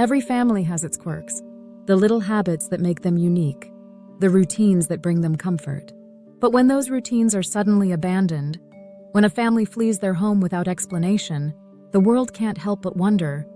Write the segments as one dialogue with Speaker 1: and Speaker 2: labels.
Speaker 1: Every family has its quirks, the little habits that make them unique, the routines that bring them comfort. But when those routines are suddenly abandoned, when a family flees their home without explanation, the world can't help but wonder,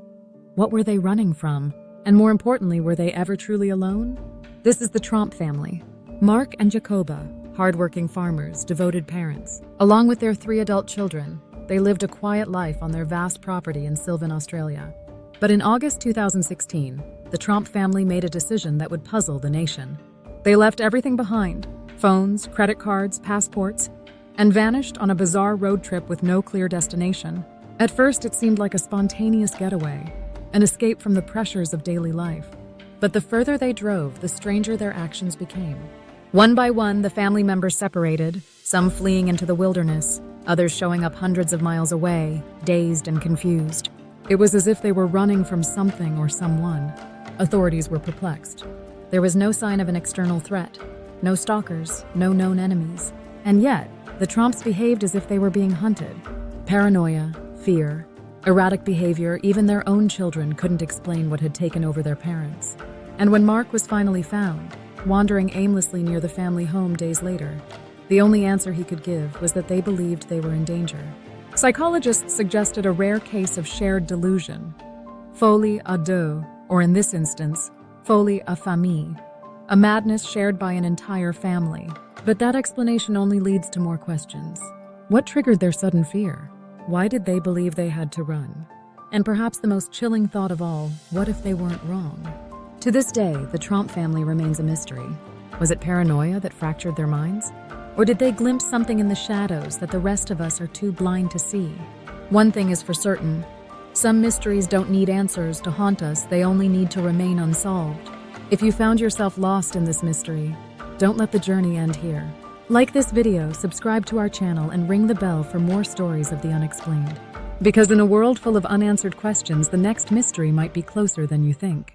Speaker 1: what were they running from? And more importantly, were they ever truly alone? This is the Tromp family. Mark and Jacoba, hardworking farmers, devoted parents. Along with their 3 adult children, they lived a quiet life on their vast property in Sylvan, Australia. But in August 2016, the Tromp family made a decision that would puzzle the nation. They left everything behind: phones, credit cards, passports, and vanished on a bizarre road trip with no clear destination. At first, it seemed like a spontaneous getaway, an escape from the pressures of daily life. But the further they drove, the stranger their actions became. One by one, the family members separated, some fleeing into the wilderness, others showing up hundreds of miles away, dazed and confused. It was as if they were running from something or someone. Authorities were perplexed. There was no sign of an external threat, no stalkers, no known enemies. And yet, the Tromps behaved as if they were being hunted. Paranoia, fear, erratic behavior, even their own children couldn't explain what had taken over their parents. And when Mark was finally found, wandering aimlessly near the family home days later, the only answer he could give was that they believed they were in danger. Psychologists suggested a rare case of shared delusion, folie à deux, or in this instance, folie à famille, a madness shared by an entire family. But that explanation only leads to more questions. What triggered their sudden fear? Why did they believe they had to run? And perhaps the most chilling thought of all, what if they weren't wrong? To this day, the Tromp family remains a mystery. Was it paranoia that fractured their minds? Or did they glimpse something in the shadows that the rest of us are too blind to see? One thing is for certain, some mysteries don't need answers to haunt us, they only need to remain unsolved. If you found yourself lost in this mystery, don't let the journey end here. Like this video, subscribe to our channel, and ring the bell for more stories of the unexplained. Because in a world full of unanswered questions, the next mystery might be closer than you think.